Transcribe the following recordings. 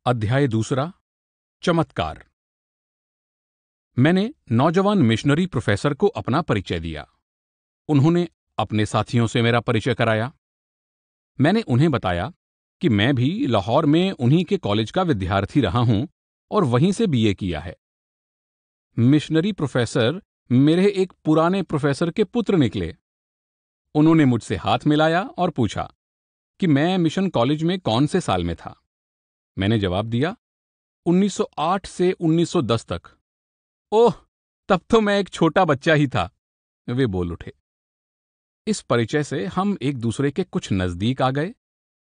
अध्याय दूसरा, चमत्कार। मैंने नौजवान मिशनरी प्रोफेसर को अपना परिचय दिया। उन्होंने अपने साथियों से मेरा परिचय कराया। मैंने उन्हें बताया कि मैं भी लाहौर में उन्हीं के कॉलेज का विद्यार्थी रहा हूं और वहीं से बीए किया है। मिशनरी प्रोफेसर मेरे एक पुराने प्रोफेसर के पुत्र निकले। उन्होंने मुझसे हाथ मिलाया और पूछा कि मैं मिशन कॉलेज में कौन से साल में था। मैंने जवाब दिया, 1908 से 1910 तक। ओह, तब तो मैं एक छोटा बच्चा ही था, वे बोल उठे। इस परिचय से हम एक दूसरे के कुछ नजदीक आ गए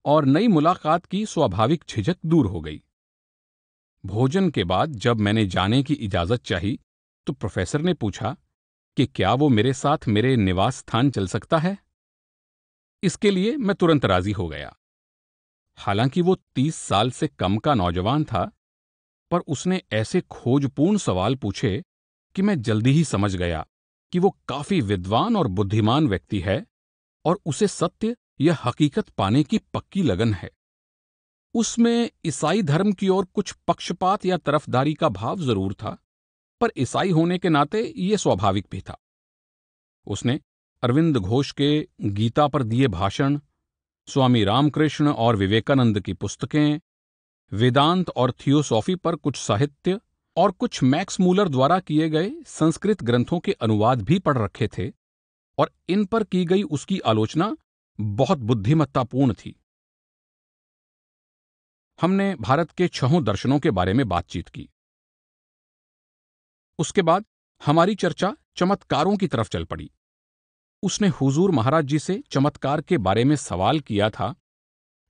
और नई मुलाकात की स्वाभाविक झिझक दूर हो गई। भोजन के बाद जब मैंने जाने की इजाजत चाही तो प्रोफेसर ने पूछा कि क्या वो मेरे साथ मेरे निवास स्थान चल सकता है। इसके लिए मैं तुरंत राजी हो गया। हालांकि वो 30 साल से कम का नौजवान था, पर उसने ऐसे खोजपूर्ण सवाल पूछे कि मैं जल्दी ही समझ गया कि वो काफी विद्वान और बुद्धिमान व्यक्ति है और उसे सत्य या हकीकत पाने की पक्की लगन है। उसमें ईसाई धर्म की ओर कुछ पक्षपात या तरफदारी का भाव जरूर था, पर ईसाई होने के नाते ये स्वाभाविक भी था। उसने अरविंद घोष के गीता पर दिए भाषण, स्वामी रामकृष्ण और विवेकानंद की पुस्तकें, वेदांत और थियोसॉफी पर कुछ साहित्य और कुछ मैक्स मूलर द्वारा किए गए संस्कृत ग्रंथों के अनुवाद भी पढ़ रखे थे और इन पर की गई उसकी आलोचना बहुत बुद्धिमत्तापूर्ण थी। हमने भारत के 6 दर्शनों के बारे में बातचीत की। उसके बाद हमारी चर्चा चमत्कारों की तरफ चल पड़ी। उसने हुजूर महाराज जी से चमत्कार के बारे में सवाल किया था,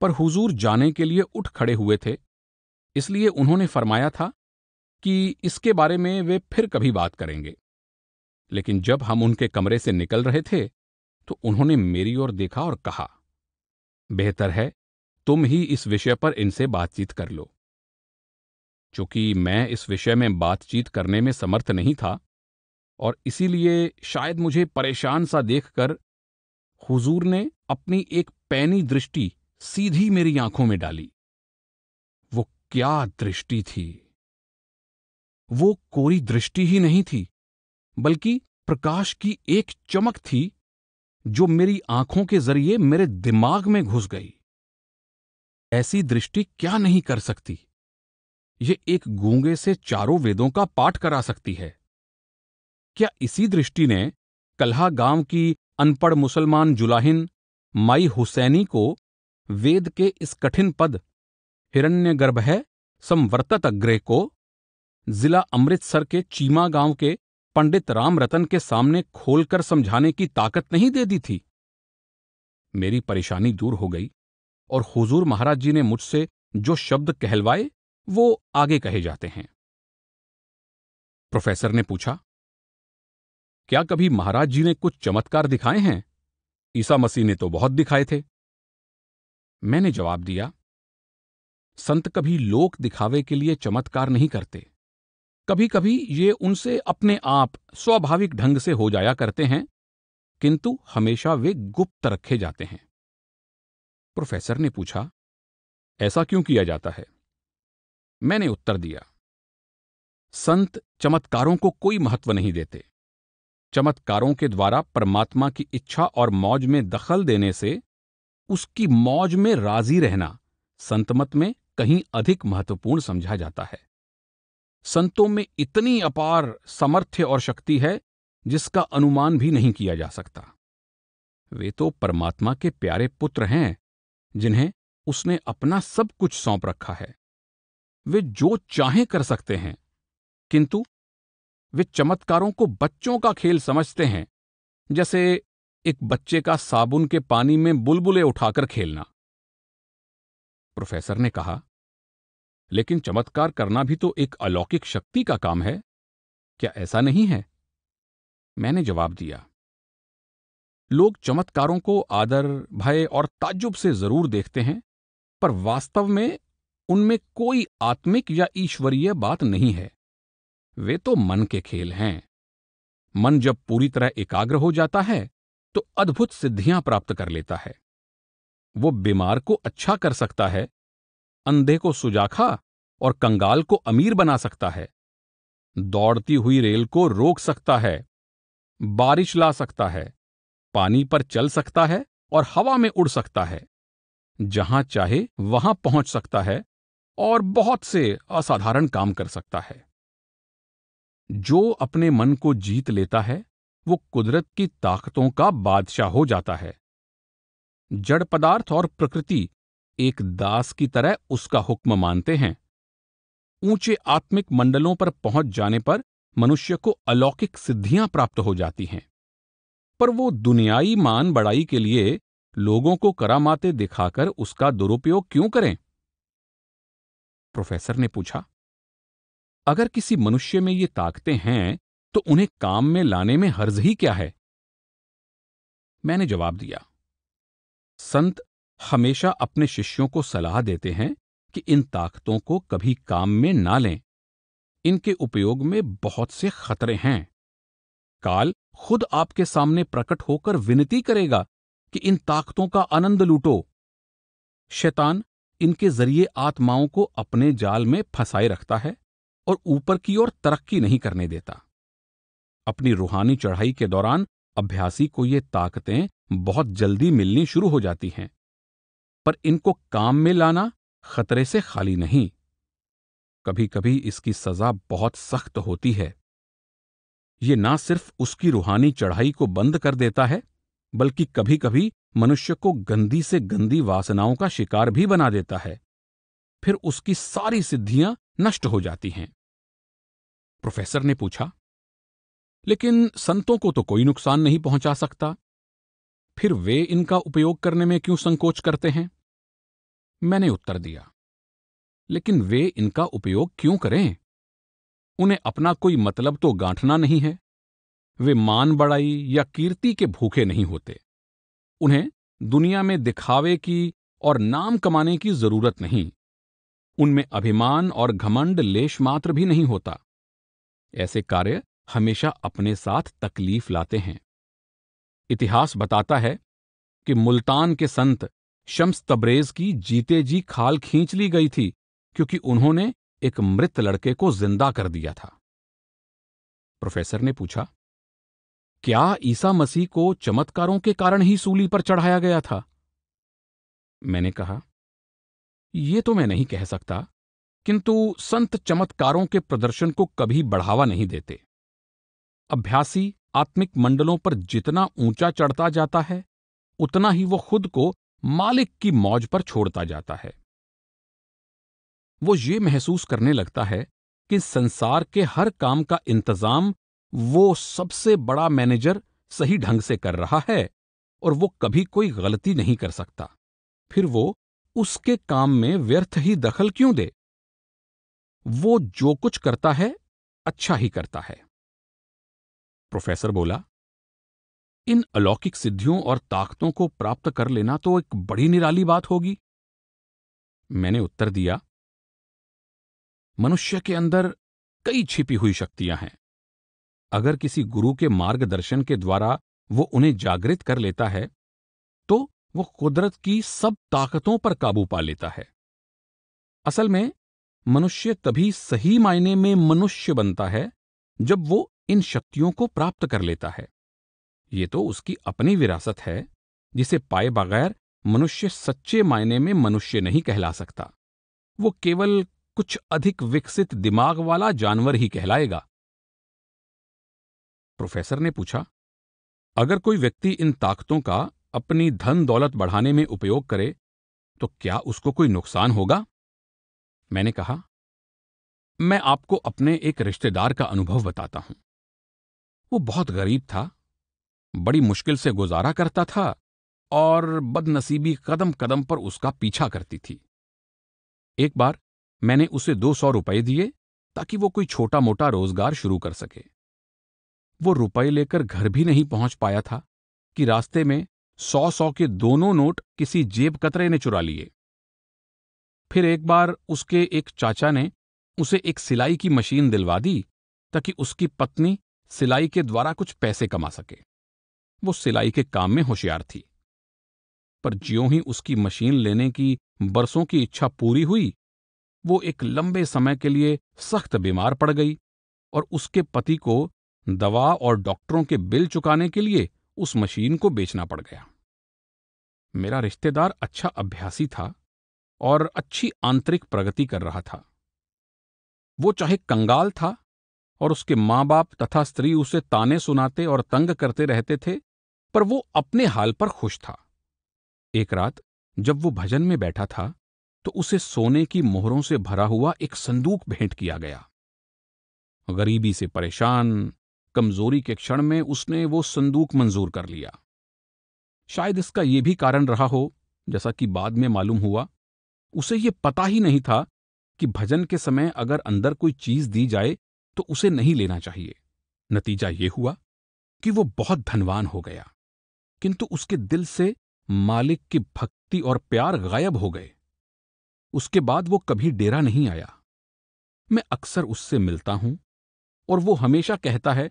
पर हुजूर जाने के लिए उठ खड़े हुए थे, इसलिए उन्होंने फरमाया था कि इसके बारे में वे फिर कभी बात करेंगे। लेकिन जब हम उनके कमरे से निकल रहे थे तो उन्होंने मेरी ओर देखा और कहा, बेहतर है तुम ही इस विषय पर इनसे बातचीत कर लो। चूंकि मैं इस विषय में बातचीत करने में समर्थ नहीं था और इसीलिए शायद मुझे परेशान सा देखकर हुजूर ने अपनी एक पैनी दृष्टि सीधी मेरी आंखों में डाली। वो क्या दृष्टि थी! वो कोरी दृष्टि ही नहीं थी, बल्कि प्रकाश की एक चमक थी जो मेरी आंखों के जरिए मेरे दिमाग में घुस गई। ऐसी दृष्टि क्या नहीं कर सकती! ये एक गूंगे से चारों वेदों का पाठ करा सकती है। क्या इसी दृष्टि ने कल्हा गांव की अनपढ़ मुसलमान जुलाहिन माई हुसैनी को वेद के इस कठिन पद हिरण्यगर्भ है संवर्तत अग्रे को जिला अमृतसर के चीमा गांव के पंडित राम रतन के सामने खोलकर समझाने की ताकत नहीं दे दी थी? मेरी परेशानी दूर हो गई और हुजूर महाराज जी ने मुझसे जो शब्द कहलवाए वो आगे कहे जाते हैं। प्रोफेसर ने पूछा, क्या कभी महाराज जी ने कुछ चमत्कार दिखाए हैं? ईसा मसीह ने तो बहुत दिखाए थे। मैंने जवाब दिया, संत कभी लोक दिखावे के लिए चमत्कार नहीं करते। कभी कभी ये उनसे अपने आप स्वाभाविक ढंग से हो जाया करते हैं, किंतु हमेशा वे गुप्त रखे जाते हैं। प्रोफेसर ने पूछा, ऐसा क्यों किया जाता है? मैंने उत्तर दिया, संत चमत्कारों को कोई महत्व नहीं देते। चमत्कारों के द्वारा परमात्मा की इच्छा और मौज में दखल देने से उसकी मौज में राजी रहना संतमत में कहीं अधिक महत्वपूर्ण समझा जाता है। संतों में इतनी अपार सामर्थ्य और शक्ति है जिसका अनुमान भी नहीं किया जा सकता। वे तो परमात्मा के प्यारे पुत्र हैं जिन्हें उसने अपना सब कुछ सौंप रखा है। वे जो चाहें कर सकते हैं, किंतु वे चमत्कारों को बच्चों का खेल समझते हैं, जैसे एक बच्चे का साबुन के पानी में बुलबुले उठाकर खेलना। प्रोफेसर ने कहा, लेकिन चमत्कार करना भी तो एक अलौकिक शक्ति का काम है, क्या ऐसा नहीं है? मैंने जवाब दिया, लोग चमत्कारों को आदर, भय और ताज्जुब से जरूर देखते हैं, पर वास्तव में उनमें कोई आत्मिक या ईश्वरीय बात नहीं है। वे तो मन के खेल हैं। मन जब पूरी तरह एकाग्र हो जाता है तो अद्भुत सिद्धियां प्राप्त कर लेता है। वो बीमार को अच्छा कर सकता है, अंधे को सुजाखा और कंगाल को अमीर बना सकता है, दौड़ती हुई रेल को रोक सकता है, बारिश ला सकता है, पानी पर चल सकता है और हवा में उड़ सकता है, जहां चाहे वहां पहुंच सकता है और बहुत से असाधारण काम कर सकता है। जो अपने मन को जीत लेता है वो कुदरत की ताकतों का बादशाह हो जाता है। जड़ पदार्थ और प्रकृति एक दास की तरह उसका हुक्म मानते हैं। ऊंचे आत्मिक मंडलों पर पहुंच जाने पर मनुष्य को अलौकिक सिद्धियां प्राप्त हो जाती हैं, पर वो दुनियाई मान बढ़ाई के लिए लोगों को करामाते दिखाकर उसका दुरुपयोग क्यों करें? प्रोफेसर ने पूछा। अगर किसी मनुष्य में ये ताकतें हैं तो उन्हें काम में लाने में हर्ज ही क्या है? मैंने जवाब दिया, संत हमेशा अपने शिष्यों को सलाह देते हैं कि इन ताकतों को कभी काम में ना लें। इनके उपयोग में बहुत से खतरे हैं। काल खुद आपके सामने प्रकट होकर विनती करेगा कि इन ताकतों का आनंद लूटो। शैतान इनके जरिए आत्माओं को अपने जाल में फंसाए रखता है और ऊपर की ओर तरक्की नहीं करने देता। अपनी रूहानी चढ़ाई के दौरान अभ्यासी को ये ताकतें बहुत जल्दी मिलनी शुरू हो जाती हैं, पर इनको काम में लाना खतरे से खाली नहीं। कभी कभी इसकी सजा बहुत सख्त होती है। ये ना सिर्फ उसकी रूहानी चढ़ाई को बंद कर देता है, बल्कि कभी कभी मनुष्य को गंदी से गंदी वासनाओं का शिकार भी बना देता है। फिर उसकी सारी सिद्धियां नष्ट हो जाती हैं। प्रोफेसर ने पूछा, लेकिन संतों को तो कोई नुकसान नहीं पहुंचा सकता, फिर वे इनका उपयोग करने में क्यों संकोच करते हैं? मैंने उत्तर दिया, लेकिन वे इनका उपयोग क्यों करें? उन्हें अपना कोई मतलब तो गांठना नहीं है। वे मान बढ़ाई या कीर्ति के भूखे नहीं होते। उन्हें दुनिया में दिखावे की और नाम कमाने की जरूरत नहीं। उनमें अभिमान और घमंड लेश मात्र भी नहीं होता। ऐसे कार्य हमेशा अपने साथ तकलीफ लाते हैं। इतिहास बताता है कि मुल्तान के संत शम्स तब्रेज की जीते जी खाल खींच ली गई थी, क्योंकि उन्होंने एक मृत लड़के को जिंदा कर दिया था। प्रोफेसर ने पूछा, क्या ईसा मसीह को चमत्कारों के कारण ही सूली पर चढ़ाया गया था? मैंने कहा, यह तो मैं नहीं कह सकता, किंतु संत चमत्कारों के प्रदर्शन को कभी बढ़ावा नहीं देते। अभ्यासी आत्मिक मंडलों पर जितना ऊंचा चढ़ता जाता है, उतना ही वो खुद को मालिक की मौज पर छोड़ता जाता है। वो ये महसूस करने लगता है कि संसार के हर काम का इंतजाम वो सबसे बड़ा मैनेजर सही ढंग से कर रहा है और वो कभी कोई गलती नहीं कर सकता। फिर वो उसके काम में व्यर्थ ही दखल क्यों दे? वो जो कुछ करता है अच्छा ही करता है। प्रोफेसर बोला, इन अलौकिक सिद्धियों और ताकतों को प्राप्त कर लेना तो एक बड़ी निराली बात होगी। मैंने उत्तर दिया, मनुष्य के अंदर कई छिपी हुई शक्तियां हैं। अगर किसी गुरु के मार्गदर्शन के द्वारा वो उन्हें जागृत कर लेता है, तो वो कुदरत की सब ताकतों पर काबू पा लेता है। असल में मनुष्य तभी सही मायने में मनुष्य बनता है जब वो इन शक्तियों को प्राप्त कर लेता है। ये तो उसकी अपनी विरासत है, जिसे पाए बगैर मनुष्य सच्चे मायने में मनुष्य नहीं कहला सकता। वो केवल कुछ अधिक विकसित दिमाग वाला जानवर ही कहलाएगा। प्रोफेसर ने पूछा, अगर कोई व्यक्ति इन ताकतों का अपनी धन दौलत बढ़ाने में उपयोग करे तो क्या उसको कोई नुकसान होगा? मैंने कहा, मैं आपको अपने एक रिश्तेदार का अनुभव बताता हूं। वो बहुत गरीब था, बड़ी मुश्किल से गुजारा करता था और बदनसीबी कदम कदम पर उसका पीछा करती थी। एक बार मैंने उसे 200 रुपए दिए ताकि वो कोई छोटा मोटा रोजगार शुरू कर सके। वो रुपए लेकर घर भी नहीं पहुंच पाया था कि रास्ते में 100 के दोनों नोट किसी जेब कतरे ने चुरा लिए। फिर एक बार उसके एक चाचा ने उसे एक सिलाई की मशीन दिलवा दी ताकि उसकी पत्नी सिलाई के द्वारा कुछ पैसे कमा सके। वो सिलाई के काम में होशियार थी, पर ज्यों ही उसकी मशीन लेने की बरसों की इच्छा पूरी हुई, वो एक लंबे समय के लिए सख्त बीमार पड़ गई और उसके पति को दवा और डॉक्टरों के बिल चुकाने के लिए उस मशीन को बेचना पड़ गया। मेरा रिश्तेदार अच्छा अभ्यासी था और अच्छी आंतरिक प्रगति कर रहा था। वो चाहे कंगाल था और उसके मां बाप तथा स्त्री उसे ताने सुनाते और तंग करते रहते थे, पर वो अपने हाल पर खुश था। एक रात जब वो भजन में बैठा था तो उसे सोने की मोहरों से भरा हुआ एक संदूक भेंट किया गया। गरीबी से परेशान, कमजोरी के क्षण में उसने वो संदूक मंजूर कर लिया। शायद इसका ये भी कारण रहा हो, जैसा कि बाद में मालूम हुआ, उसे ये पता ही नहीं था कि भजन के समय अगर अंदर कोई चीज दी जाए तो उसे नहीं लेना चाहिए। नतीजा ये हुआ कि वो बहुत धनवान हो गया, किंतु उसके दिल से मालिक की भक्ति और प्यार गायब हो गए। उसके बाद वो कभी डेरा नहीं आया। मैं अक्सर उससे मिलता हूं और वो हमेशा कहता है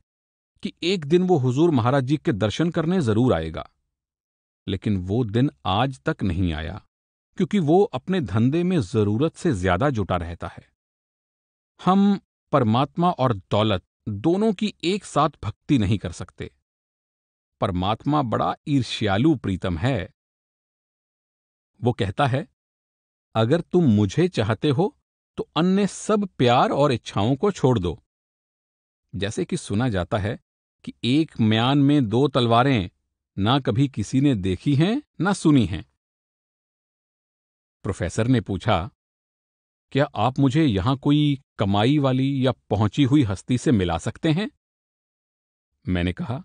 कि एक दिन वो हुजूर महाराज जी के दर्शन करने जरूर आएगा, लेकिन वो दिन आज तक नहीं आया क्योंकि वो अपने धंधे में जरूरत से ज्यादा जुटा रहता है। हम परमात्मा और दौलत दोनों की एक साथ भक्ति नहीं कर सकते। परमात्मा बड़ा ईर्ष्यालु प्रीतम है। वो कहता है, अगर तुम मुझे चाहते हो तो अन्य सब प्यार और इच्छाओं को छोड़ दो। जैसे कि सुना जाता है कि एक म्यान में दो तलवारें ना कभी किसी ने देखी हैं ना सुनी हैं। प्रोफेसर ने पूछा, क्या आप मुझे यहां कोई कमाई वाली या पहुंची हुई हस्ती से मिला सकते हैं? मैंने कहा,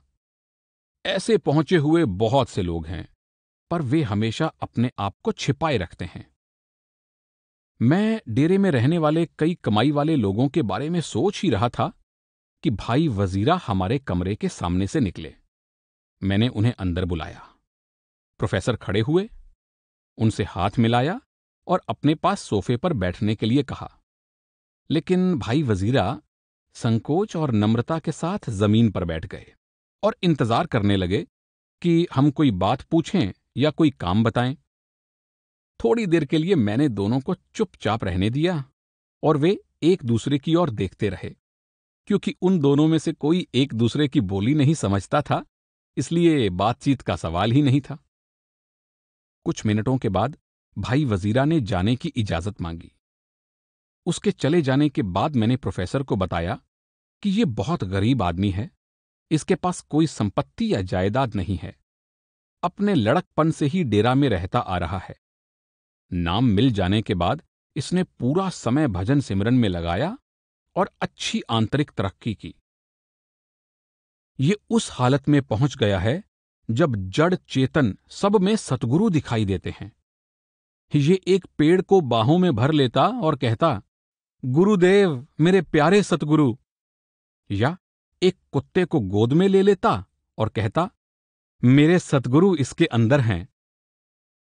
ऐसे पहुंचे हुए बहुत से लोग हैं, पर वे हमेशा अपने आप को छिपाए रखते हैं। मैं डेरे में रहने वाले कई कमाई वाले लोगों के बारे में सोच ही रहा था कि भाई वजीरा हमारे कमरे के सामने से निकले। मैंने उन्हें अंदर बुलाया। प्रोफेसर खड़े हुए, उनसे हाथ मिलाया और अपने पास सोफे पर बैठने के लिए कहा, लेकिन भाई वजीरा संकोच और नम्रता के साथ जमीन पर बैठ गए और इंतजार करने लगे कि हम कोई बात पूछें या कोई काम बताएं। थोड़ी देर के लिए मैंने दोनों को चुपचाप रहने दिया और वे एक दूसरे की ओर देखते रहे। क्योंकि उन दोनों में से कोई एक दूसरे की बोली नहीं समझता था, इसलिए बातचीत का सवाल ही नहीं था। कुछ मिनटों के बाद भाई वजीरा ने जाने की इजाजत मांगी। उसके चले जाने के बाद मैंने प्रोफेसर को बताया कि ये बहुत गरीब आदमी है, इसके पास कोई संपत्ति या जायदाद नहीं है, अपने लड़कपन से ही डेरा में रहता आ रहा है। नाम मिल जाने के बाद इसने पूरा समय भजन सिमरन में लगाया और अच्छी आंतरिक तरक्की की। ये उस हालत में पहुंच गया है जब जड़ चेतन सब में सतगुरु दिखाई देते हैं। ये एक पेड़ को बाहों में भर लेता और कहता, गुरुदेव मेरे प्यारे सतगुरु, या एक कुत्ते को गोद में ले लेता और कहता, मेरे सतगुरु इसके अंदर हैं।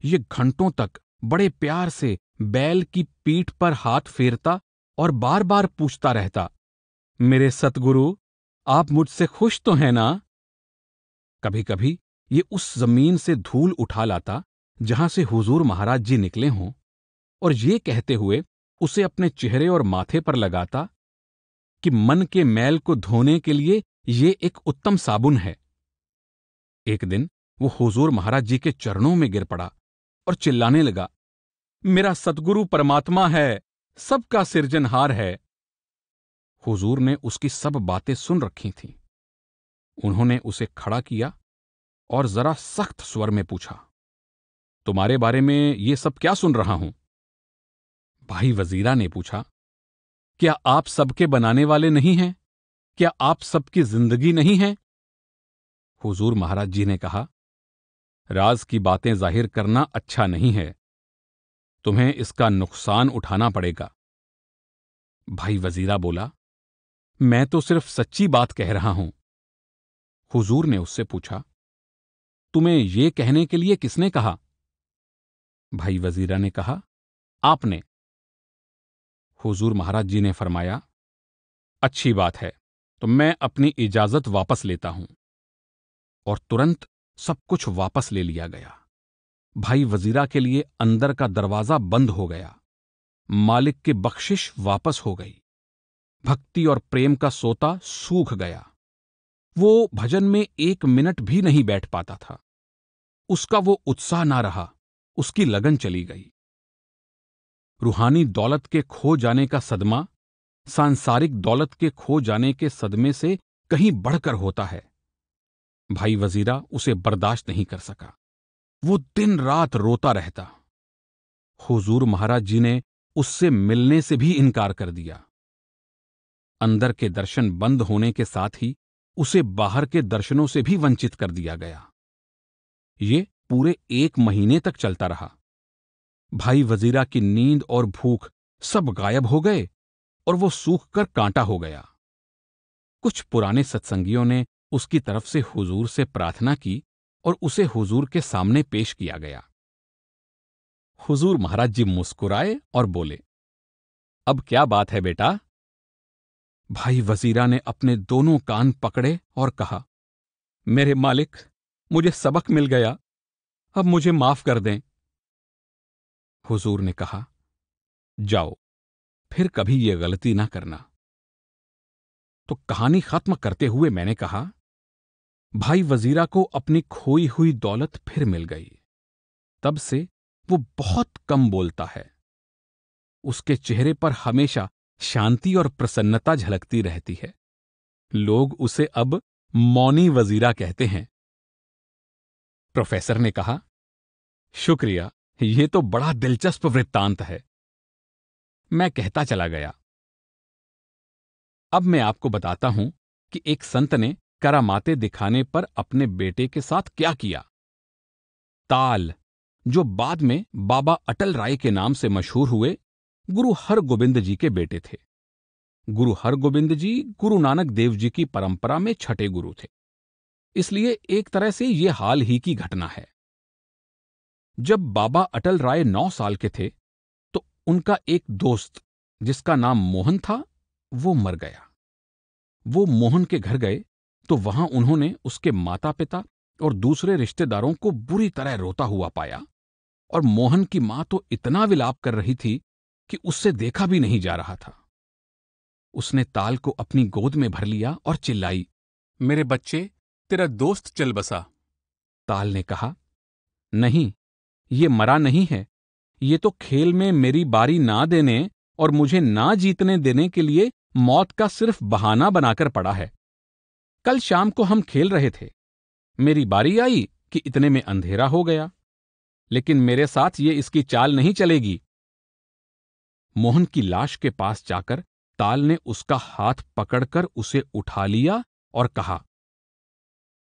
ये घंटों तक बड़े प्यार से बैल की पीठ पर हाथ फेरता और बार बार पूछता रहता, मेरे सतगुरु आप मुझसे खुश तो हैं ना? कभी कभी ये उस जमीन से धूल उठा लाता जहां से हुजूर महाराज जी निकले हों और ये कहते हुए उसे अपने चेहरे और माथे पर लगाता कि मन के मैल को धोने के लिए ये एक उत्तम साबुन है। एक दिन वो हुजूर महाराज जी के चरणों में गिर पड़ा और चिल्लाने लगा, मेरा सतगुरु परमात्मा है, सबका सिरजनहार है। हुजूर ने उसकी सब बातें सुन रखी थीं। उन्होंने उसे खड़ा किया और जरा सख्त स्वर में पूछा, तुम्हारे बारे में ये सब क्या सुन रहा हूं? भाई वजीरा ने पूछा, क्या आप सबके बनाने वाले नहीं हैं? क्या आप सबकी जिंदगी नहीं है? हुजूर महाराज जी ने कहा, राज की बातें जाहिर करना अच्छा नहीं है, तुम्हें इसका नुकसान उठाना पड़ेगा। भाई वजीरा बोला, मैं तो सिर्फ सच्ची बात कह रहा हूं। हुजूर ने उससे पूछा, तुम्हें यह कहने के लिए किसने कहा? भाई वजीरा ने कहा, आपने। हुजूर महाराज जी ने फरमाया, अच्छी बात है, तो मैं अपनी इजाजत वापस लेता हूं। और तुरंत सब कुछ वापस ले लिया गया। भाई वजीरा के लिए अंदर का दरवाजा बंद हो गया। मालिक की बख्शिश वापस हो गई। भक्ति और प्रेम का सोता सूख गया। वो भजन में 1 मिनट भी नहीं बैठ पाता था। उसका वो उत्साह ना रहा, उसकी लगन चली गई। रूहानी दौलत के खो जाने का सदमा सांसारिक दौलत के खो जाने के सदमे से कहीं बढ़कर होता है। भाई वजीरा उसे बर्दाश्त नहीं कर सका। वो दिन रात रोता रहता। हुजूर महाराज जी ने उससे मिलने से भी इनकार कर दिया। अंदर के दर्शन बंद होने के साथ ही उसे बाहर के दर्शनों से भी वंचित कर दिया गया। ये पूरे 1 महीने तक चलता रहा। भाई वजीरा की नींद और भूख सब गायब हो गए और वो सूख कर कांटा हो गया। कुछ पुराने सत्संगियों ने उसकी तरफ से हुजूर से प्रार्थना की और उसे हुजूर के सामने पेश किया गया। हुजूर महाराज जी मुस्कुराए और बोले, अब क्या बात है बेटा? भाई वजीरा ने अपने दोनों कान पकड़े और कहा, मेरे मालिक, मुझे सबक मिल गया, अब मुझे माफ कर दें। हुजूर ने कहा, जाओ, फिर कभी यह गलती ना करना। तो कहानी खत्म करते हुए मैंने कहा, भाई वजीरा को अपनी खोई हुई दौलत फिर मिल गई। तब से वो बहुत कम बोलता है। उसके चेहरे पर हमेशा शांति और प्रसन्नता झलकती रहती है। लोग उसे अब मौनी वजीरा कहते हैं। प्रोफेसर ने कहा, शुक्रिया, ये तो बड़ा दिलचस्प वृत्तांत है। मैं कहता चला गया, अब मैं आपको बताता हूं कि एक संत ने करामाते दिखाने पर अपने बेटे के साथ क्या किया। ताल, जो बाद में बाबा अटल राय के नाम से मशहूर हुए, गुरु हरगोबिंद जी के बेटे थे। गुरु हरगोबिंद जी गुरु नानक देव जी की परंपरा में छठे गुरु थे, इसलिए एक तरह से यह हाल ही की घटना है। जब बाबा अटल राय 9 साल के थे तो उनका एक दोस्त, जिसका नाम मोहन था, वो मर गया। वो मोहन के घर गए तो वहां उन्होंने उसके माता पिता और दूसरे रिश्तेदारों को बुरी तरह रोता हुआ पाया, और मोहन की मां तो इतना विलाप कर रही थी कि उससे देखा भी नहीं जा रहा था। उसने ताल को अपनी गोद में भर लिया और चिल्लाई, मेरे बच्चे, तेरा दोस्त चल बसा। ताल ने कहा, नहीं, ये मरा नहीं है, ये तो खेल में मेरी बारी ना देने और मुझे ना जीतने देने के लिए मौत का सिर्फ बहाना बनाकर पड़ा है। कल शाम को हम खेल रहे थे, मेरी बारी आई कि इतने में अंधेरा हो गया, लेकिन मेरे साथ ये इसकी चाल नहीं चलेगी। मोहन की लाश के पास जाकर ताल ने उसका हाथ पकड़कर उसे उठा लिया और कहा,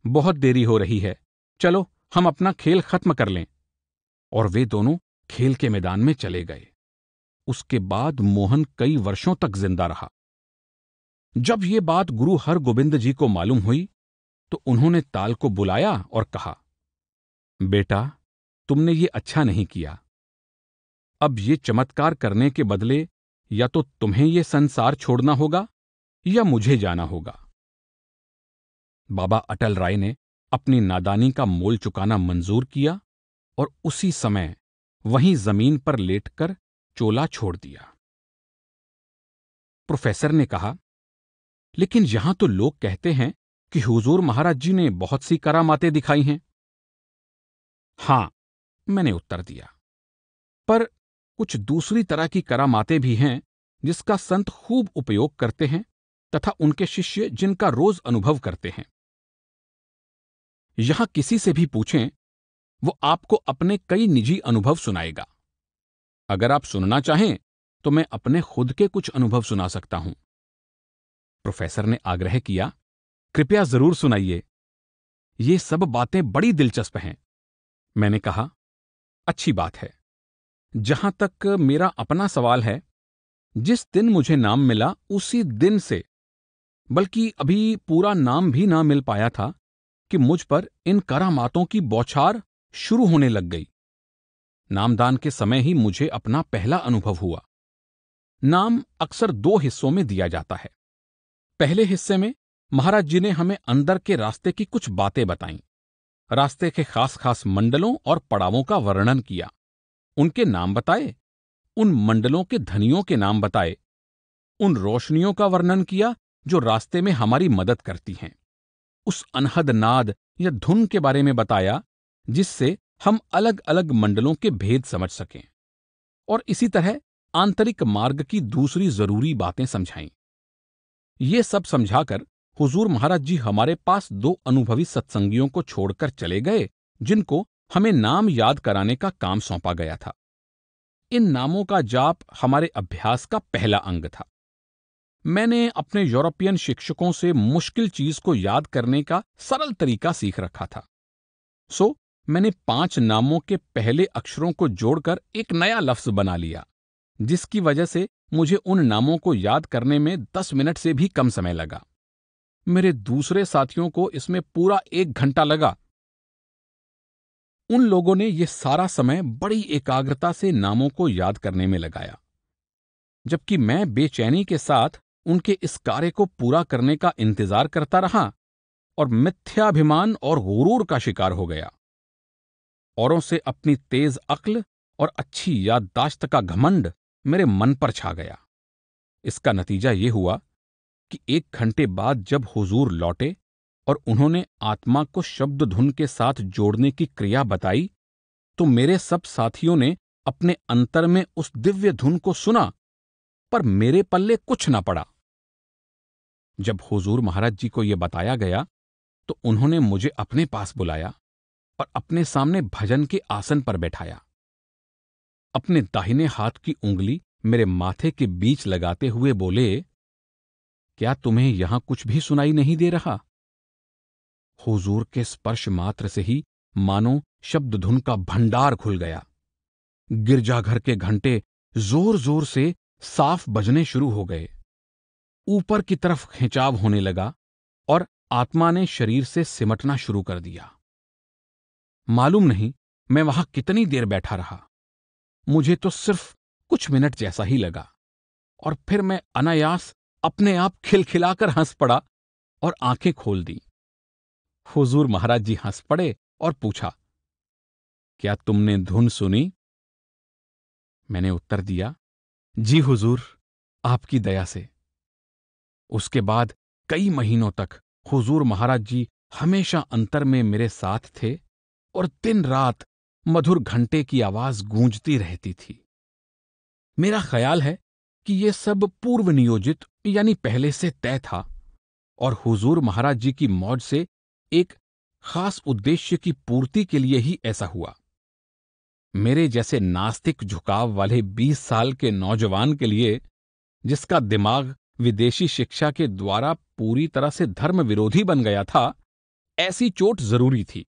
बहुत देरी हो रही है, चलो हम अपना खेल खत्म कर लें। और वे दोनों खेल के मैदान में चले गए। उसके बाद मोहन कई वर्षों तक जिंदा रहा। जब ये बात गुरु हरगोबिंद जी को मालूम हुई तो उन्होंने ताल को बुलाया और कहा, बेटा, तुमने ये अच्छा नहीं किया। अब ये चमत्कार करने के बदले या तो तुम्हें ये संसार छोड़ना होगा या मुझे जाना होगा। बाबा अटल राय ने अपनी नादानी का मोल चुकाना मंजूर किया और उसी समय वहीं जमीन पर लेटकर चोला छोड़ दिया। प्रोफेसर ने कहा, लेकिन यहां तो लोग कहते हैं कि हुजूर महाराज जी ने बहुत सी करामातें दिखाई हैं। हां, मैंने उत्तर दिया, पर कुछ दूसरी तरह की करामातें भी हैं जिसका संत खूब उपयोग करते हैं तथा उनके शिष्य जिनका रोज अनुभव करते हैं। यहां किसी से भी पूछें, वो आपको अपने कई निजी अनुभव सुनाएगा। अगर आप सुनना चाहें तो मैं अपने खुद के कुछ अनुभव सुना सकता हूं। प्रोफेसर ने आग्रह किया, कृपया जरूर सुनाइए, ये सब बातें बड़ी दिलचस्प हैं। मैंने कहा, अच्छी बात है। जहां तक मेरा अपना सवाल है, जिस दिन मुझे नाम मिला उसी दिन से, बल्कि अभी पूरा नाम भी ना मिल पाया था कि मुझ पर इन करामातों की बौछार शुरू होने लग गई। नामदान के समय ही मुझे अपना पहला अनुभव हुआ। नाम अक्सर 2 हिस्सों में दिया जाता है। पहले हिस्से में महाराज जी ने हमें अंदर के रास्ते की कुछ बातें बताईं, रास्ते के खास खास मंडलों और पड़ावों का वर्णन किया, उनके नाम बताए उन मंडलों के धनियों के नाम बताए, उन रोशनियों का वर्णन किया जो रास्ते में हमारी मदद करती हैं, उस अनहद नाद या धुन के बारे में बताया जिससे हम अलग अलग मंडलों के भेद समझ सकें, और इसी तरह आंतरिक मार्ग की दूसरी जरूरी बातें समझाईं। ये सब समझाकर हुजूर महाराज जी हमारे पास दो अनुभवी सत्संगियों को छोड़कर चले गए, जिनको हमें नाम याद कराने का काम सौंपा गया था। इन नामों का जाप हमारे अभ्यास का पहला अंग था। मैंने अपने यूरोपियन शिक्षकों से मुश्किल चीज को याद करने का सरल तरीका सीख रखा था। सो मैंने 5 नामों के पहले अक्षरों को जोड़कर एक नया लफ्ज बना लिया, जिसकी वजह से मुझे उन नामों को याद करने में 10 मिनट से भी कम समय लगा। मेरे दूसरे साथियों को इसमें पूरा 1 घंटा लगा। उन लोगों ने यह सारा समय बड़ी एकाग्रता से नामों को याद करने में लगाया, जबकि मैं बेचैनी के साथ उनके इस कार्य को पूरा करने का इंतजार करता रहा और मिथ्याभिमान और गुरूर का शिकार हो गया। औरों से अपनी तेज अक्ल और अच्छी याददाश्त का घमंड मेरे मन पर छा गया। इसका नतीजा ये हुआ कि 1 घंटे बाद जब हुजूर लौटे और उन्होंने आत्मा को शब्द धुन के साथ जोड़ने की क्रिया बताई, तो मेरे सब साथियों ने अपने अंतर में उस दिव्य धुन को सुना, पर मेरे पल्ले कुछ न पड़ा। जब हुजूर महाराज जी को यह बताया गया तो उन्होंने मुझे अपने पास बुलाया और अपने सामने भजन के आसन पर बैठाया। अपने दाहिने हाथ की उंगली मेरे माथे के बीच लगाते हुए बोले, क्या तुम्हें यहां कुछ भी सुनाई नहीं दे रहा? हुजूर के स्पर्श मात्र से ही मानो शब्द धुन का भंडार खुल गया। गिरजाघर के घंटे जोर जोर से साफ बजने शुरू हो गए। ऊपर की तरफ खिंचाव होने लगा और आत्मा ने शरीर से सिमटना शुरू कर दिया। मालूम नहीं मैं वहां कितनी देर बैठा रहा। मुझे तो सिर्फ कुछ मिनट जैसा ही लगा, और फिर मैं अनायास अपने आप खिलखिलाकर हंस पड़ा और आंखें खोल दी। हुजूर महाराज जी हंस पड़े और पूछा, क्या तुमने धुन सुनी? मैंने उत्तर दिया, जी हुजूर, आपकी दया से। उसके बाद कई महीनों तक हुजूर महाराज जी हमेशा अंतर में मेरे साथ थे और दिन रात मधुर घंटे की आवाज गूंजती रहती थी। मेरा ख्याल है कि यह सब पूर्व नियोजित यानी पहले से तय था और हुजूर महाराज जी की मौज से एक खास उद्देश्य की पूर्ति के लिए ही ऐसा हुआ। मेरे जैसे नास्तिक झुकाव वाले 20 साल के नौजवान के लिए, जिसका दिमाग विदेशी शिक्षा के द्वारा पूरी तरह से धर्म विरोधी बन गया था, ऐसी चोट जरूरी थी।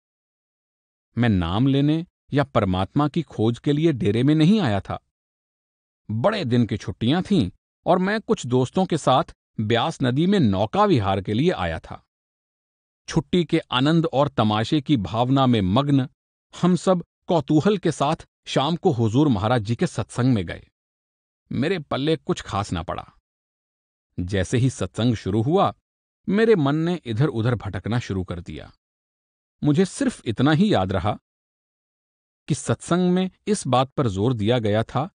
मैं नाम लेने या परमात्मा की खोज के लिए डेरे में नहीं आया था। बड़े दिन की छुट्टियां थीं और मैं कुछ दोस्तों के साथ ब्यास नदी में नौका विहार के लिए आया था। छुट्टी के आनंद और तमाशे की भावना में मग्न हम सब कौतूहल के साथ शाम को हुजूर महाराज जी के सत्संग में गए। मेरे पल्ले कुछ खास ना पड़ा। जैसे ही सत्संग शुरू हुआ, मेरे मन ने इधर उधर भटकना शुरू कर दिया। मुझे सिर्फ इतना ही याद रहा कि सत्संग में इस बात पर जोर दिया गया था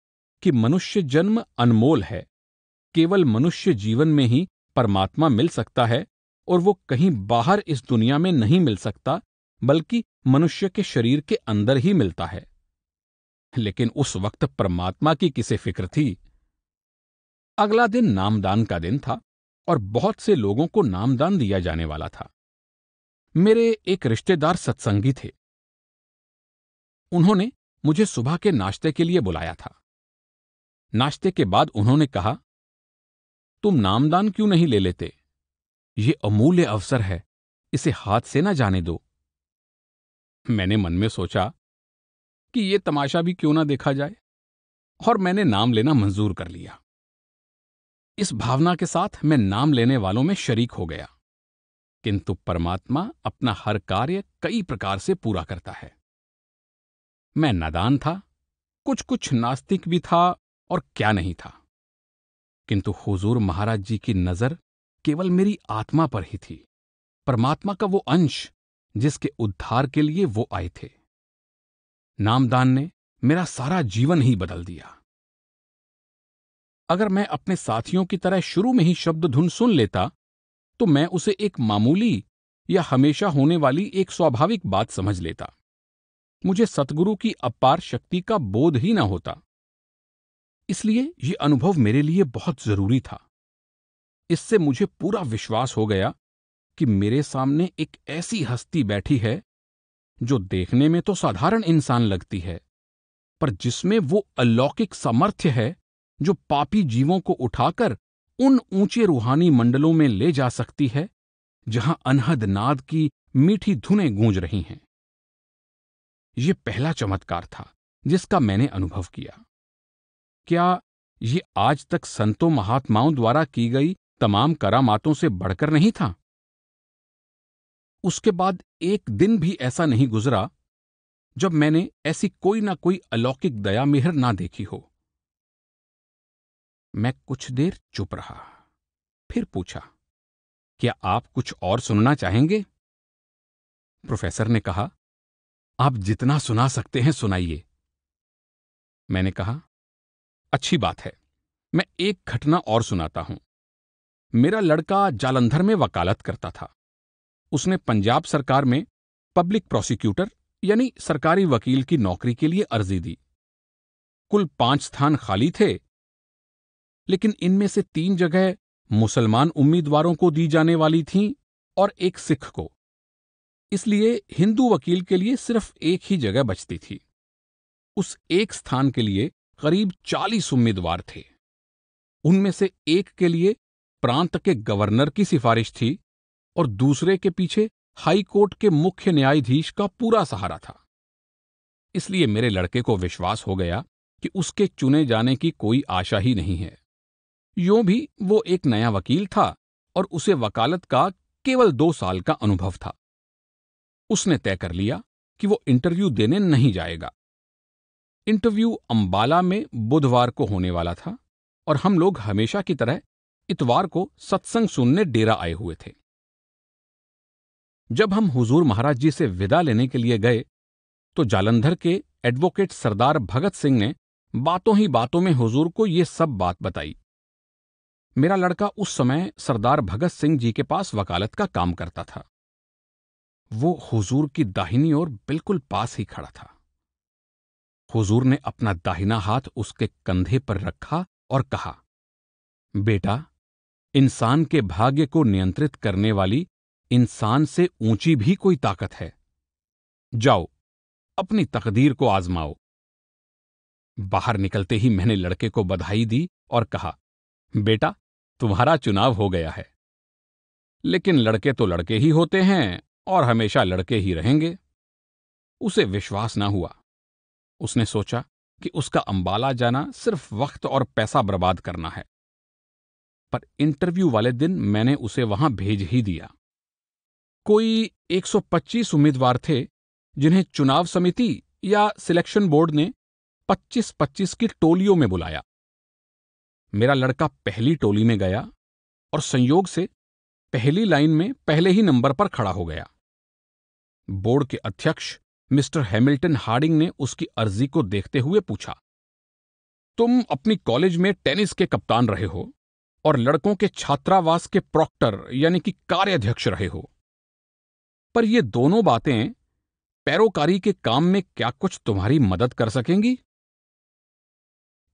कि मनुष्य जन्म अनमोल है, केवल मनुष्य जीवन में ही परमात्मा मिल सकता है और वो कहीं बाहर इस दुनिया में नहीं मिल सकता, बल्कि मनुष्य के शरीर के अंदर ही मिलता है। लेकिन उस वक्त परमात्मा की किसे फिक्र थी? अगला दिन नामदान का दिन था और बहुत से लोगों को नामदान दिया जाने वाला था। मेरे एक रिश्तेदार सत्संगी थे। उन्होंने मुझे सुबह के नाश्ते के लिए बुलाया था। नाश्ते के बाद उन्होंने कहा, तुम नामदान क्यों नहीं ले लेते? ये अमूल्य अवसर है, इसे हाथ से ना जाने दो। मैंने मन में सोचा कि ये तमाशा भी क्यों ना देखा जाए, और मैंने नाम लेना मंजूर कर लिया। इस भावना के साथ मैं नाम लेने वालों में शरीक हो गया। किंतु परमात्मा अपना हर कार्य कई प्रकार से पूरा करता है। मैं नादान था, कुछ नास्तिक भी था और क्या नहीं था, किंतु हुजूर महाराज जी की नजर केवल मेरी आत्मा पर ही थी, परमात्मा का वो अंश जिसके उद्धार के लिए वो आए थे। नामदान ने मेरा सारा जीवन ही बदल दिया। अगर मैं अपने साथियों की तरह शुरू में ही शब्द धुन सुन लेता तो मैं उसे एक मामूली या हमेशा होने वाली एक स्वाभाविक बात समझ लेता। मुझे सतगुरु की अपार शक्ति का बोध ही न होता। इसलिए यह अनुभव मेरे लिए बहुत जरूरी था। इससे मुझे पूरा विश्वास हो गया कि मेरे सामने एक ऐसी हस्ती बैठी है जो देखने में तो साधारण इंसान लगती है, पर जिसमें वो अलौकिक सामर्थ्य है जो पापी जीवों को उठाकर उन ऊंचे रूहानी मंडलों में ले जा सकती है जहां अनहद नाद की मीठी धुनें गूंज रही हैं। यह पहला चमत्कार था जिसका मैंने अनुभव किया। क्या ये आज तक संतों महात्माओं द्वारा की गई तमाम करामातों से बढ़कर नहीं था? उसके बाद एक दिन भी ऐसा नहीं गुजरा जब मैंने ऐसी कोई ना कोई अलौकिक दया मेहर ना देखी हो। मैं कुछ देर चुप रहा, फिर पूछा, क्या आप कुछ और सुनना चाहेंगे? प्रोफेसर ने कहा, आप जितना सुना सकते हैं सुनाइए। मैंने कहा, अच्छी बात है, मैं एक घटना और सुनाता हूं। मेरा लड़का जालंधर में वकालत करता था। उसने पंजाब सरकार में पब्लिक प्रोसिक्यूटर यानी सरकारी वकील की नौकरी के लिए अर्जी दी। कुल 5 स्थान खाली थे, लेकिन इनमें से 3 जगह मुसलमान उम्मीदवारों को दी जाने वाली थीं और एक सिख को। इसलिए हिंदू वकील के लिए सिर्फ एक ही जगह बचती थी। उस एक स्थान के लिए करीब 40 उम्मीदवार थे। उनमें से एक के लिए प्रांत के गवर्नर की सिफारिश थी और दूसरे के पीछे हाई कोर्ट के मुख्य न्यायाधीश का पूरा सहारा था। इसलिए मेरे लड़के को विश्वास हो गया कि उसके चुने जाने की कोई आशा ही नहीं है। यूं भी वो एक नया वकील था और उसे वकालत का केवल 2 साल का अनुभव था। उसने तय कर लिया कि वो इंटरव्यू देने नहीं जाएगा। इंटरव्यू अंबाला में बुधवार को होने वाला था और हम लोग हमेशा की तरह इतवार को सत्संग सुनने डेरा आए हुए थे। जब हम हुजूर महाराज जी से विदा लेने के लिए गए तो जालंधर के एडवोकेट सरदार भगत सिंह ने बातों ही बातों में हुजूर को ये सब बात बताई। मेरा लड़का उस समय सरदार भगत सिंह जी के पास वकालत का काम करता था। वो हुजूर की दाहिनी ओर बिल्कुल पास ही खड़ा था। हुजूर ने अपना दाहिना हाथ उसके कंधे पर रखा और कहा, बेटा, इंसान के भाग्य को नियंत्रित करने वाली इंसान से ऊंची भी कोई ताकत है। जाओ, अपनी तकदीर को आजमाओ। बाहर निकलते ही मैंने लड़के को बधाई दी और कहा, बेटा, तुम्हारा चुनाव हो गया है। लेकिन लड़के तो लड़के ही होते हैं और हमेशा लड़के ही रहेंगे। उसे विश्वास ना हुआ। उसने सोचा कि उसका अंबाला जाना सिर्फ वक्त और पैसा बर्बाद करना है। पर इंटरव्यू वाले दिन मैंने उसे वहां भेज ही दिया। कोई 125 उम्मीदवार थे जिन्हें चुनाव समिति या सिलेक्शन बोर्ड ने 25-25 की टोलियों में बुलाया। मेरा लड़का पहली टोली में गया और संयोग से पहली लाइन में पहले ही नंबर पर खड़ा हो गया। बोर्ड के अध्यक्ष मिस्टर हैमिल्टन हार्डिंग ने उसकी अर्जी को देखते हुए पूछा, तुम अपनी कॉलेज में टेनिस के कप्तान रहे हो और लड़कों के छात्रावास के प्रॉक्टर यानी कि कार्याध्यक्ष रहे हो, पर ये दोनों बातें पैरोकारी के काम में क्या कुछ तुम्हारी मदद कर सकेंगी?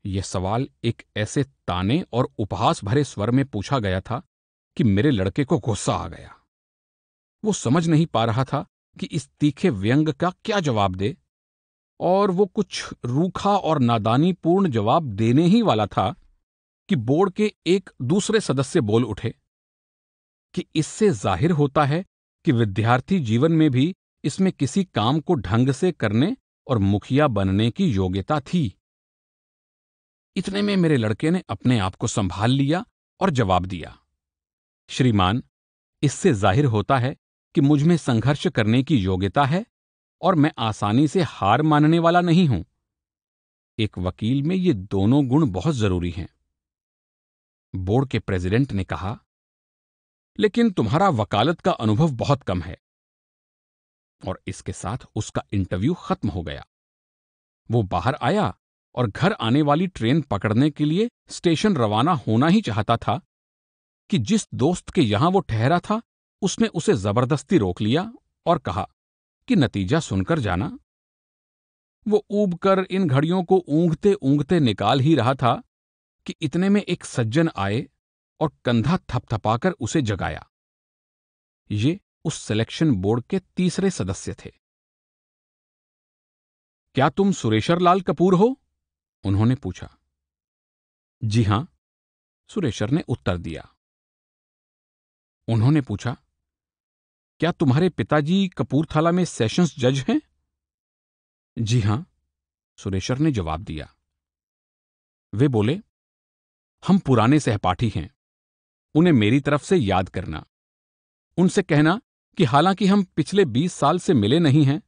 यह सवाल एक ऐसे ताने और उपहास भरे स्वर में पूछा गया था कि मेरे लड़के को गुस्सा आ गया। वो समझ नहीं पा रहा था कि इस तीखे व्यंग का क्या जवाब दे, और वो कुछ रूखा और नादानीपूर्ण जवाब देने ही वाला था कि बोर्ड के एक दूसरे सदस्य बोल उठे कि इससे जाहिर होता है कि विद्यार्थी जीवन में भी इसमें किसी काम को ढंग से करने और मुखिया बनने की योग्यता थी। इतने में मेरे लड़के ने अपने आप को संभाल लिया और जवाब दिया, श्रीमान, इससे जाहिर होता है कि मुझ में संघर्ष करने की योग्यता है और मैं आसानी से हार मानने वाला नहीं हूं। एक वकील में ये दोनों गुण बहुत जरूरी हैं। बोर्ड के प्रेसिडेंट ने कहा, लेकिन तुम्हारा वकालत का अनुभव बहुत कम है। और इसके साथ उसका इंटरव्यू खत्म हो गया। वो बाहर आया और घर आने वाली ट्रेन पकड़ने के लिए स्टेशन रवाना होना ही चाहता था कि जिस दोस्त के यहां वो ठहरा था उसने उसे जबरदस्ती रोक लिया और कहा कि नतीजा सुनकर जाना। वो ऊब कर इन घड़ियों को ऊँघते ऊँघते निकाल ही रहा था कि इतने में एक सज्जन आए और कंधा थपथपाकर उसे जगाया। ये उस सिलेक्शन बोर्ड के तीसरे सदस्य थे। क्या तुम सुरेशर लाल कपूर हो? उन्होंने पूछा। जी हां, सुरेशर ने उत्तर दिया। उन्होंने पूछा, क्या तुम्हारे पिताजी कपूरथला में सेशंस जज हैं? जी हां, सुरेशर ने जवाब दिया। वे बोले, हम पुराने सहपाठी हैं, उन्हें मेरी तरफ से याद करना। उनसे कहना कि हालांकि हम पिछले 20 साल से मिले नहीं हैं,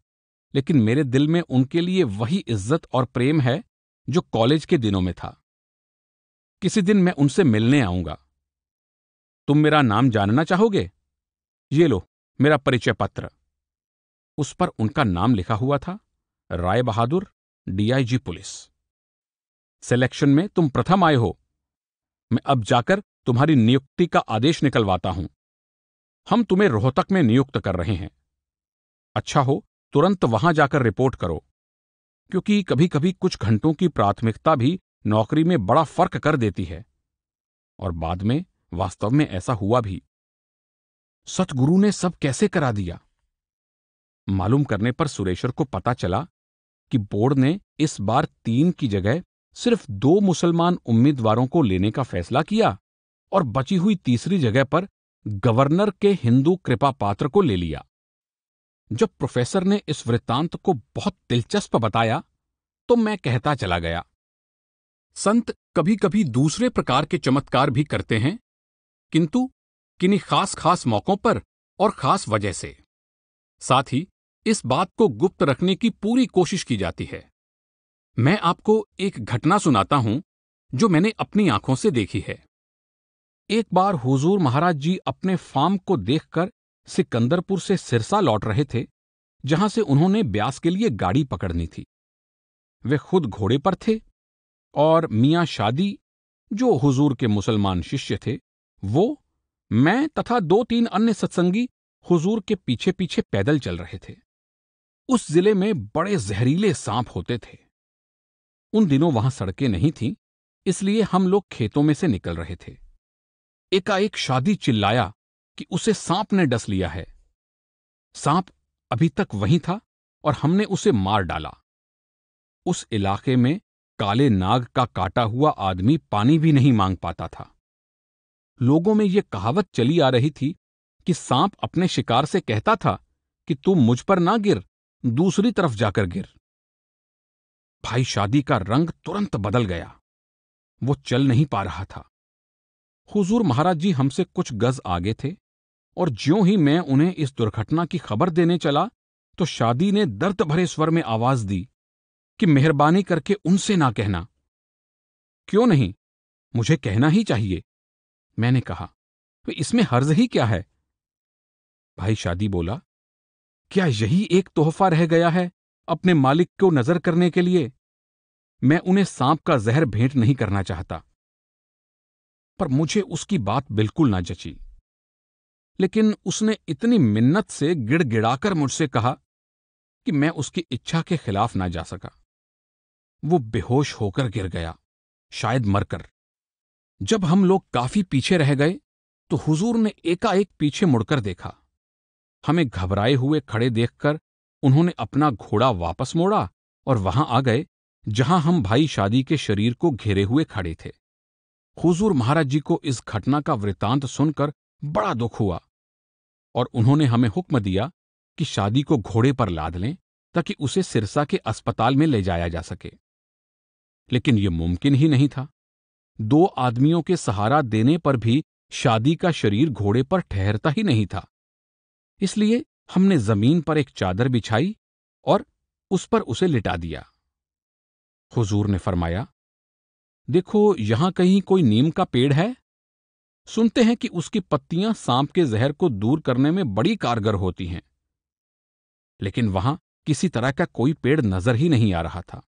लेकिन मेरे दिल में उनके लिए वही इज्जत और प्रेम है जो कॉलेज के दिनों में था। किसी दिन मैं उनसे मिलने आऊंगा। तुम मेरा नाम जानना चाहोगे? ये लो मेरा परिचय पत्र। उस पर उनका नाम लिखा हुआ था, Rai Bahadur, DIG police. Selection में तुम प्रथम आए हो। मैं अब जाकर तुम्हारी नियुक्ति का आदेश निकलवाता हूं। हम तुम्हें रोहतक में नियुक्त कर रहे हैं। अच्छा हो तुरंत वहां जाकर रिपोर्ट करो, क्योंकि कभी कभी कुछ घंटों की प्राथमिकता भी नौकरी में बड़ा फर्क कर देती है। और बाद में वास्तव में ऐसा हुआ भी। सतगुरु ने सब कैसे करा दिया। मालूम करने पर सुरेशर को पता चला कि बोर्ड ने इस बार 3 की जगह सिर्फ 2 मुसलमान उम्मीदवारों को लेने का फैसला किया और बची हुई तीसरी जगह पर गवर्नर के हिंदू कृपा पात्र को ले लिया। जब प्रोफेसर ने इस वृत्तांत को बहुत दिलचस्प बताया तो मैं कहता चला गया, संत कभी कभी दूसरे प्रकार के चमत्कार भी करते हैं, किंतु किन्हीं खास खास मौकों पर और खास वजह से। साथ ही इस बात को गुप्त रखने की पूरी कोशिश की जाती है। मैं आपको एक घटना सुनाता हूं जो मैंने अपनी आंखों से देखी है। एक बार हुजूर महाराज जी अपने फार्म को देखकर सिकंदरपुर से सिरसा लौट रहे थे, जहां से उन्होंने ब्यास के लिए गाड़ी पकड़नी थी। वे खुद घोड़े पर थे और मियां शादी, जो हुजूर के मुसलमान शिष्य थे, वो, मैं तथा 2-3 अन्य सत्संगी हुजूर के पीछे पीछे पैदल चल रहे थे। उस जिले में बड़े जहरीले सांप होते थे। उन दिनों वहां सड़कें नहीं थीं, इसलिए हम लोग खेतों में से निकल रहे थे। एकाएक शादी चिल्लाया कि उसे सांप ने डस लिया है। सांप अभी तक वहीं था और हमने उसे मार डाला। उस इलाके में काले नाग का काटा हुआ आदमी पानी भी नहीं मांग पाता था। लोगों में यह कहावत चली आ रही थी कि सांप अपने शिकार से कहता था कि तू मुझ पर ना गिर, दूसरी तरफ जाकर गिर। भाई शादी का रंग तुरंत बदल गया। वो चल नहीं पा रहा था। हुजूर महाराज जी हमसे कुछ गज आगे थे और ज्यों ही मैं उन्हें इस दुर्घटना की खबर देने चला तो शादी ने दर्द भरे स्वर में आवाज दी कि मेहरबानी करके उनसे ना कहना। क्यों नहीं, मुझे कहना ही चाहिए, मैंने कहा। तो इसमें हर्ज ही क्या है? भाई शादी बोला, क्या यही एक तोहफा रह गया है अपने मालिक को नजर करने के लिए? मैं उन्हें सांप का जहर भेंट नहीं करना चाहता। पर मुझे उसकी बात बिल्कुल ना जची। लेकिन उसने इतनी मिन्नत से गिड़गिड़ाकर मुझसे कहा कि मैं उसकी इच्छा के खिलाफ ना जा सका। वो बेहोश होकर गिर गया, शायद मरकर। जब हम लोग काफी पीछे रह गए तो हुजूर ने एकाएक पीछे मुड़कर देखा। हमें घबराए हुए खड़े देखकर उन्होंने अपना घोड़ा वापस मोड़ा और वहां आ गए जहां हम भाई शादी के शरीर को घेरे हुए खड़े थे। हुजूर महाराज जी को इस घटना का वृतांत सुनकर बड़ा दुख हुआ और उन्होंने हमें हुक्म दिया कि शादी को घोड़े पर लाद लें ताकि उसे सिरसा के अस्पताल में ले जाया जा सके। लेकिन यह मुमकिन ही नहीं था। 2 आदमियों के सहारा देने पर भी शादी का शरीर घोड़े पर ठहरता ही नहीं था। इसलिए हमने जमीन पर एक चादर बिछाई और उस पर उसे लिटा दिया। हुजूर ने फरमाया, देखो यहां कहीं कोई नीम का पेड़ है? सुनते हैं कि उसकी पत्तियां सांप के जहर को दूर करने में बड़ी कारगर होती हैं। लेकिन वहां किसी तरह का कोई पेड़ नजर ही नहीं आ रहा था।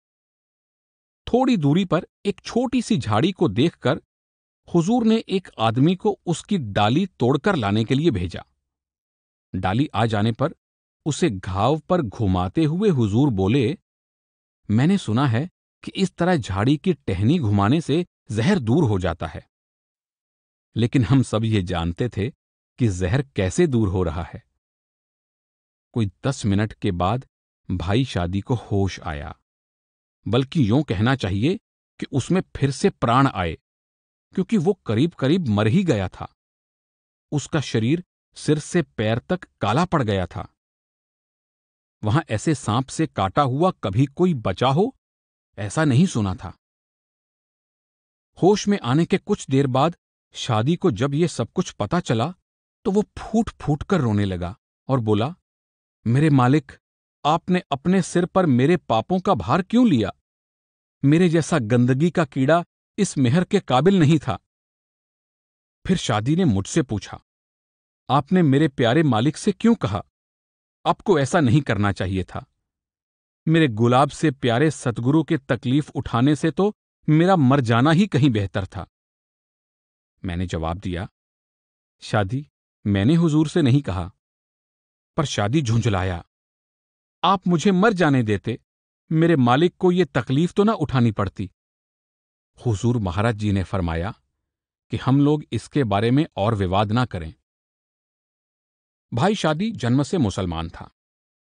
थोड़ी दूरी पर एक छोटी सी झाड़ी को देखकर हुजूर ने एक आदमी को उसकी डाली तोड़कर लाने के लिए भेजा। डाली आ जाने पर उसे घाव पर घुमाते हुए हुजूर बोले, मैंने सुना है कि इस तरह झाड़ी की टहनी घुमाने से जहर दूर हो जाता है, लेकिन हम सब ये जानते थे कि जहर कैसे दूर हो रहा है। कोई 10 मिनट के बाद भाई शादी को होश आया, बल्कि यूं कहना चाहिए कि उसमें फिर से प्राण आए, क्योंकि वो करीब करीब मर ही गया था। उसका शरीर सिर से पैर तक काला पड़ गया था। वहां ऐसे सांप से काटा हुआ कभी कोई बचा हो, ऐसा नहीं सुना था। होश में आने के कुछ देर बाद शादी को जब ये सब कुछ पता चला तो वो फूट फूट कर रोने लगा और बोला, मेरे मालिक, आपने अपने सिर पर मेरे पापों का भार क्यों लिया? मेरे जैसा गंदगी का कीड़ा इस मेहर के काबिल नहीं था। फिर शादी ने मुझसे पूछा, आपने मेरे प्यारे मालिक से क्यों कहा? आपको ऐसा नहीं करना चाहिए था। मेरे गुलाब से प्यारे सतगुरु के तकलीफ उठाने से तो मेरा मर जाना ही कहीं बेहतर था। मैंने जवाब दिया, शादी, मैंने हुजूर से नहीं कहा। पर शादी झुंझलाया, आप मुझे मर जाने देते, मेरे मालिक को ये तकलीफ तो ना उठानी पड़ती। हुजूर महाराज जी ने फरमाया कि हम लोग इसके बारे में और विवाद ना करें। भाई शादी जन्म से मुसलमान था,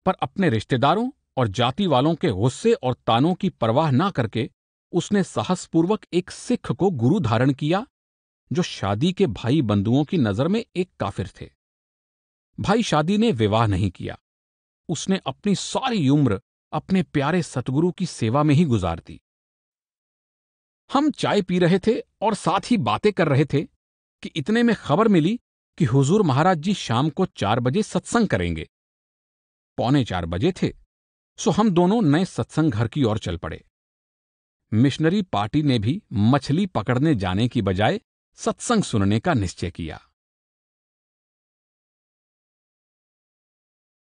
पर अपने रिश्तेदारों और जाति वालों के गुस्से और तानों की परवाह ना करके उसने साहसपूर्वक एक सिख को गुरु धारण किया, जो शादी के भाई बंधुओं की नजर में एक काफिर थे। भाई शादी ने विवाह नहीं किया। उसने अपनी सारी उम्र अपने प्यारे सतगुरु की सेवा में ही गुजार दी। हम चाय पी रहे थे और साथ ही बातें कर रहे थे कि इतने में खबर मिली कि हुजूर महाराज जी शाम को 4 बजे सत्संग करेंगे। 3:45 बजे थे, सो हम दोनों नए सत्संग घर की ओर चल पड़े। मिशनरी पार्टी ने भी मछली पकड़ने जाने की बजाय सत्संग सुनने का निश्चय किया।